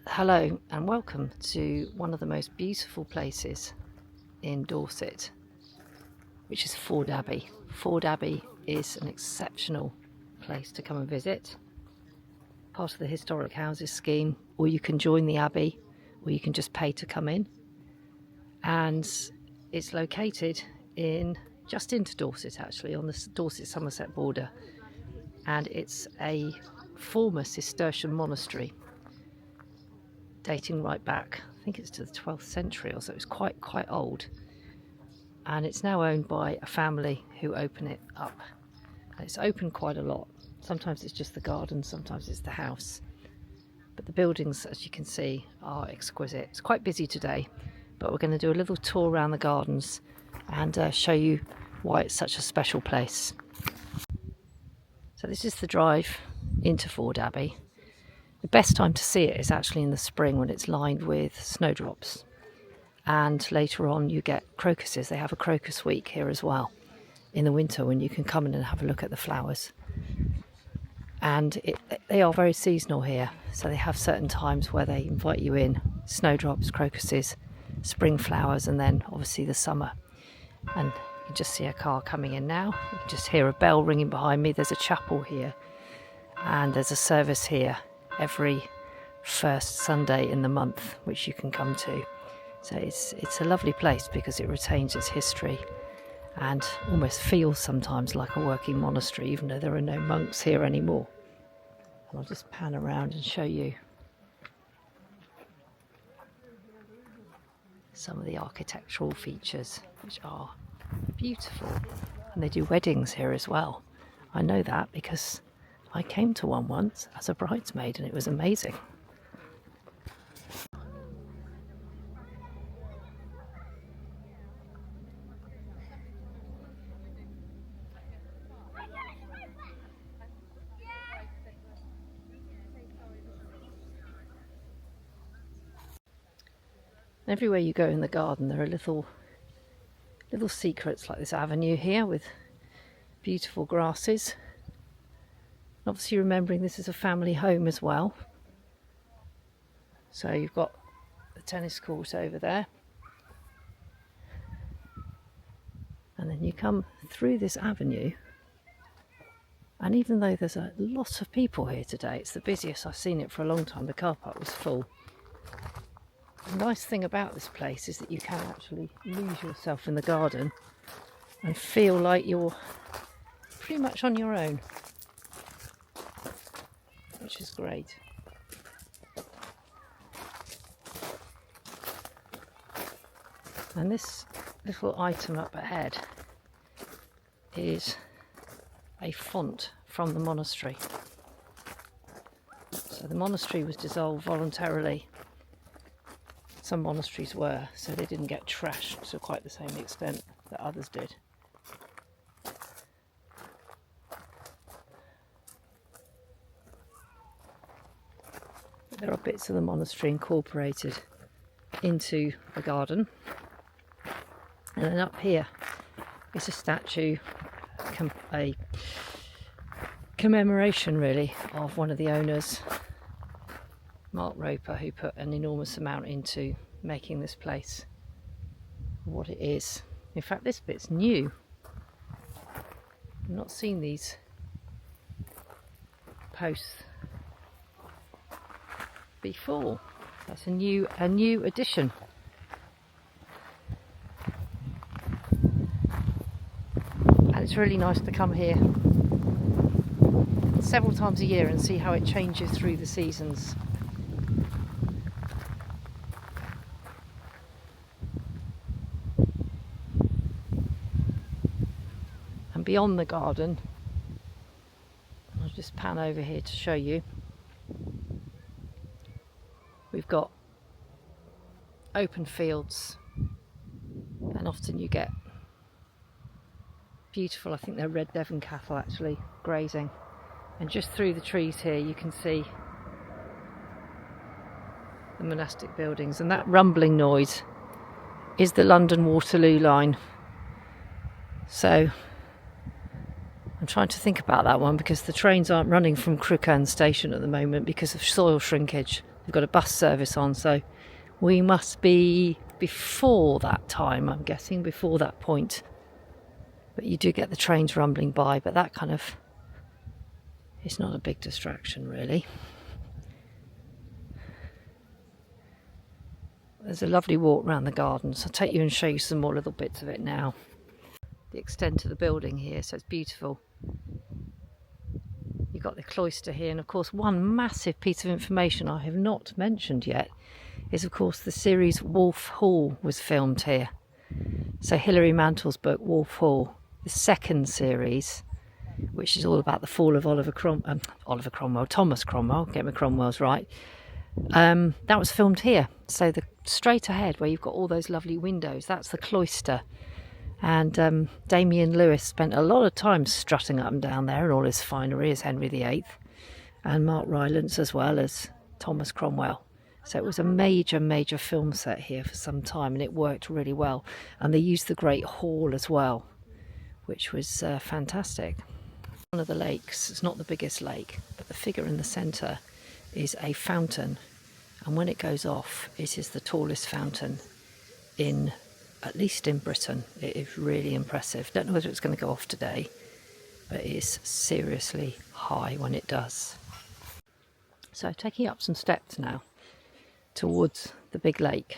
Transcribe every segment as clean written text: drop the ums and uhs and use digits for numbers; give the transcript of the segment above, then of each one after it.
Hello and welcome to one of the most beautiful places in Dorset, which is Forde Abbey. Forde Abbey is an exceptional place to come and visit. Part of the Historic Houses scheme, or you can join the Abbey, or you can just pay to come in. And it's located just into Dorset, actually, on the Dorset-Somerset border. And it's a former Cistercian monastery, dating right back, I think it's to the 12th century or so. It's quite old, and it's now owned by a family who open it up. It's open quite a lot. Sometimes it's just the garden, sometimes it's the house, but the buildings, as you can see, are exquisite. It's quite busy today, but we're going to do a little tour around the gardens and show you why it's such a special place. So this is the drive into Forde Abbey. The best time to see it is actually in the spring, when it's lined with snowdrops, and later on you get crocuses. They have a crocus week here as well in the winter, when you can come in and have a look at the flowers. And they are very seasonal here, so they have certain times where they invite you in: snowdrops, crocuses, spring flowers, and then obviously the summer. And you can just see a car coming in now. You can just hear a bell ringing behind me. There's a chapel here, and there's a service here every first Sunday in the month, which you can come to. So it's a lovely place because it retains its history and almost feels sometimes like a working monastery, even though there are no monks here anymore. And I'll just pan around and show you some of the architectural features, which are beautiful. And they do weddings here as well. I know that because I came to one once as a bridesmaid, and it was amazing. Everywhere you go in the garden, there are little secrets, like this avenue here with beautiful grasses. Obviously remembering this is a family home as well. So you've got the tennis court over there. And then you come through this avenue. And even though there's a lot of people here today, it's the busiest I've seen it for a long time. The car park was full. The nice thing about this place is that you can actually lose yourself in the garden and feel like you're pretty much on your own, which is great. And this little item up ahead is a font from the monastery. So the monastery was dissolved voluntarily. Some monasteries were, so they didn't get trashed to quite the same extent that others did. There are bits of the monastery incorporated into the garden. And then up here is a statue, a commemoration really of one of the owners, Mark Roper, who put an enormous amount into making this place what it is. In fact, this bit's new. I've not seen these posts before. That's a new addition. And it's really nice to come here several times a year and see how it changes through the seasons. And beyond the garden, I'll just pan over here to show you. We've got open fields, and often you get beautiful, I think they're red Devon cattle actually, grazing. And just through the trees here you can see the monastic buildings, and that rumbling noise is the London Waterloo line. So I'm trying to think about that one, because the trains aren't running from Crookhern station at the moment because of soil shrinkage. We've got a bus service on, so we must be before that time, I'm guessing, before that point. But you do get the trains rumbling by, but that kind of is not a big distraction, really. There's a lovely walk around the garden, so I'll take you and show you some more little bits of it now. The extent of the building here, so it's beautiful. You've got the cloister here, and of course one massive piece of information I have not mentioned yet is of course the series Wolf Hall was filmed here. So Hilary Mantle's book Wolf Hall, the second series, which is all about the fall of Thomas Cromwell, get my Cromwells right. That was filmed here. So the straight ahead where you've got all those lovely windows, that's the cloister. And Damien Lewis spent a lot of time strutting up and down there in all his finery as Henry VIII, and Mark Rylance as well as Thomas Cromwell. So it was a major film set here for some time, and it worked really well. And they used the Great Hall as well, which was fantastic. One of the lakes, it's not the biggest lake, but the figure in the centre is a fountain. And when it goes off, it is the tallest fountain at least in Britain. It is really impressive. Don't know whether it's going to go off today, but it is seriously high when it does. So taking up some steps now towards the big lake,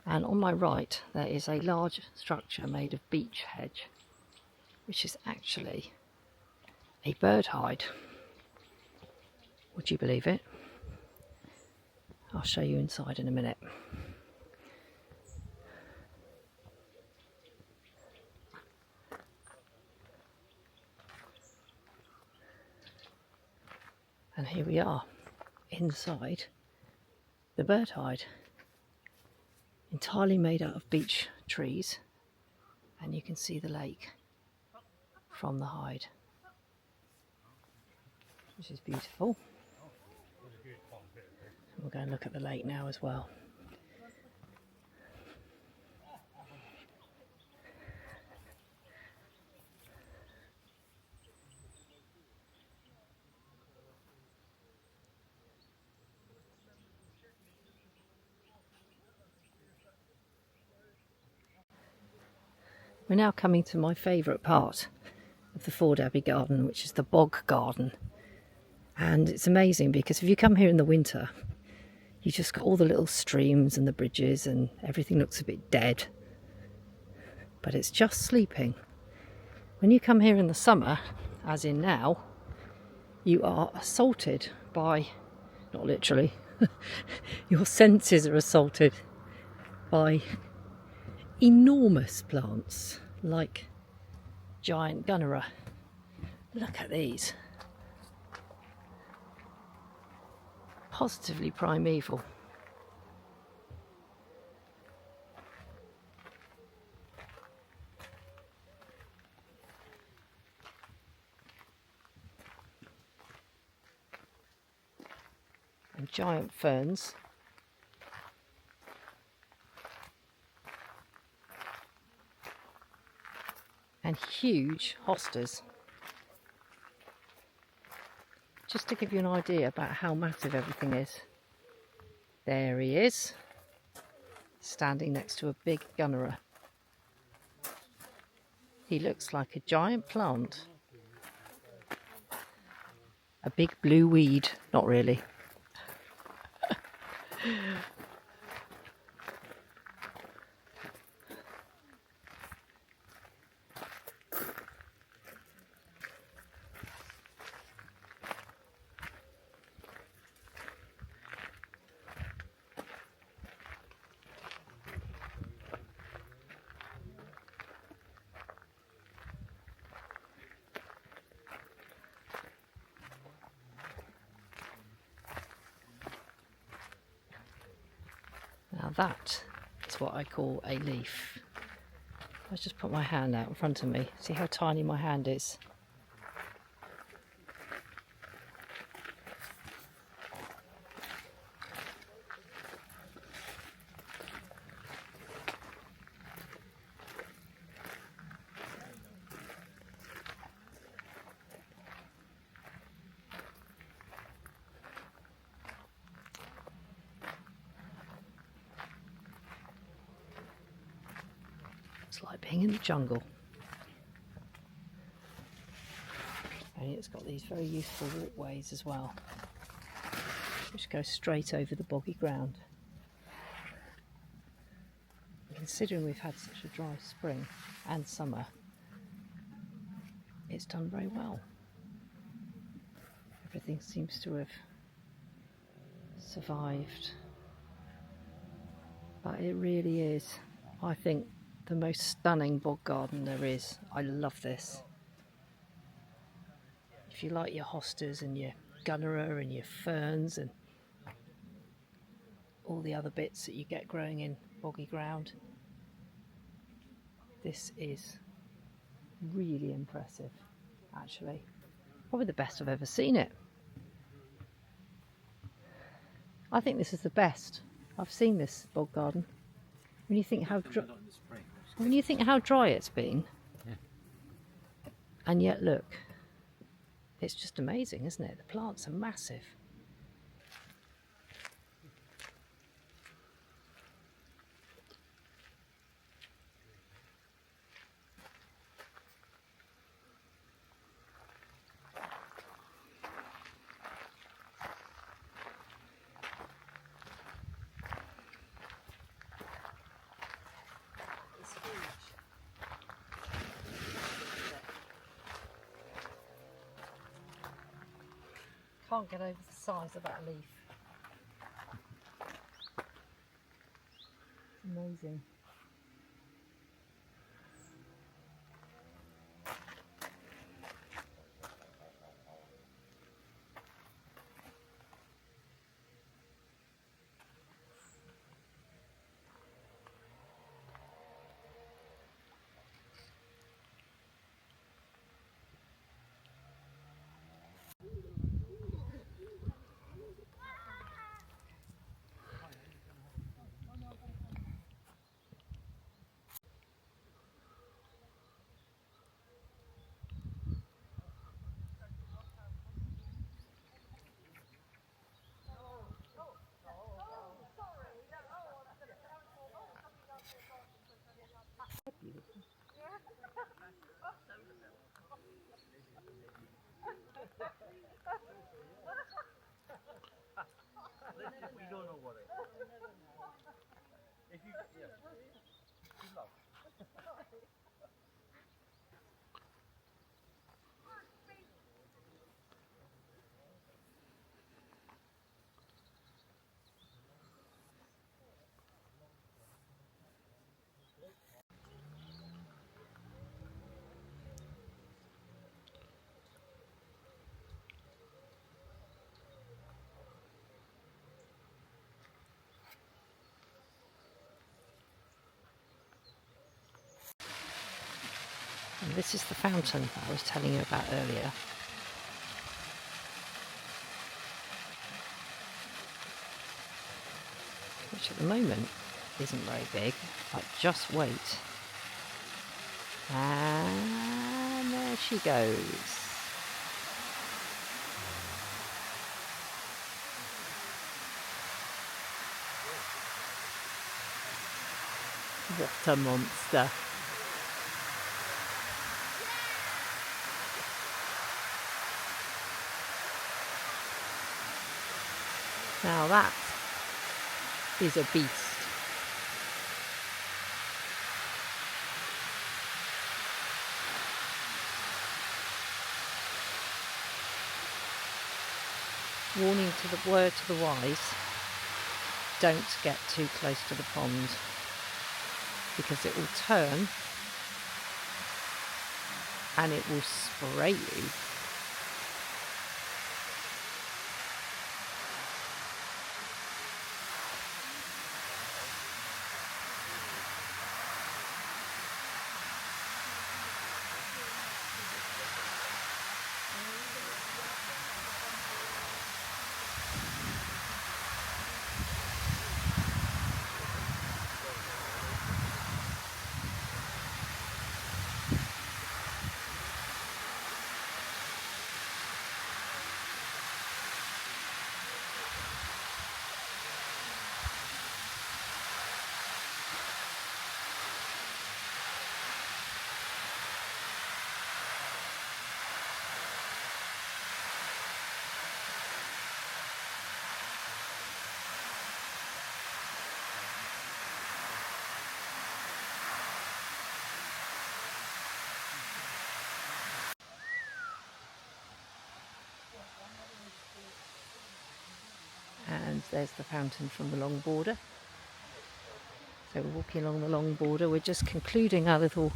and on my right there is a large structure made of beech hedge, which is actually a bird hide. Would you believe it? I'll show you inside in a minute. And here we are, inside the bird hide, entirely made out of beech trees, and you can see the lake from the hide, which is beautiful. And we're going to look at the lake now as well. We're now coming to my favourite part of the Forde Abbey garden, which is the bog garden. And it's amazing because if you come here in the winter, you just got all the little streams and the bridges and everything looks a bit dead. But it's just sleeping. When you come here in the summer, as in now, you are assaulted by, not literally, your senses are assaulted by enormous plants like giant gunnera. Look at these. Positively primeval. And giant ferns. And huge hostas. Just to give you an idea about how massive everything is. There he is, standing next to a big gunnera. He looks like a giant plant. A big blue weed, not really. Now that is what I call a leaf. Let's just put my hand out in front of me. See how tiny my hand is? It's like being in the jungle. And it's got these very useful walkways as well, which go straight over the boggy ground. Considering we've had such a dry spring and summer, it's done very well. Everything seems to have survived. But it really is, I think, the most stunning bog garden there is. I love this. If you like your hostas and your gunnera and your ferns and all the other bits that you get growing in boggy ground, this is really impressive, actually. Probably the best I've ever seen it. I think this is the best I've seen this bog garden. When you think how dry it's been, yeah. And yet look, it's just amazing, isn't it? The plants are massive. Can't get over the size of that leaf. It's amazing. You don't know what it is. If you, yeah, good luck. And this is the fountain that I was telling you about earlier. Which at the moment isn't very big, but just wait. And there she goes. What a monster. Now that is a beast. Warning to the word to the wise, don't get too close to the pond because it will turn and it will spray you. And there's the fountain from the long border. So we're walking along the long border. We're just concluding our little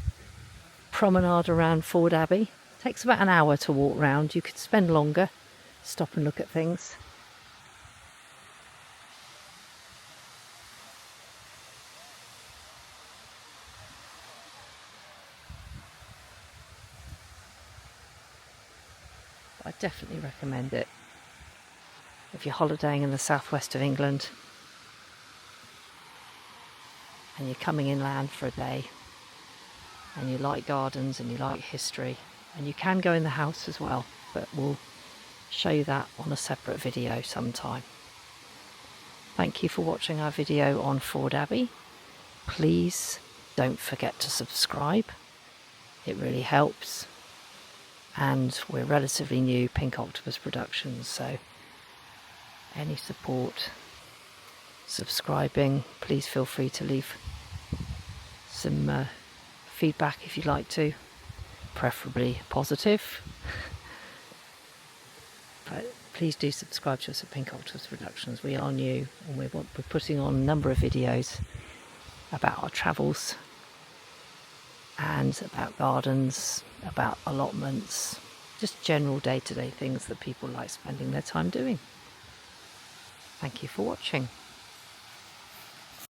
promenade around Forde Abbey. It takes about an hour to walk round. You could spend longer, stop and look at things. I definitely recommend it if you're holidaying in the southwest of England and you're coming inland for a day and you like gardens and you like history, and you can go in the house as well, but we'll show you that on a separate video sometime. Thank you for watching our video on Forde Abbey. Please don't forget to subscribe, it really helps. And we're relatively new, Pink Octopus Productions, so any support, subscribing, please feel free to leave some feedback if you'd like to, preferably positive. But please do subscribe to us at Pink Octopus Productions. We are new and we're putting on a number of videos about our travels and about gardens, about allotments, just general day-to-day things that people like spending their time doing. Thank you for watching.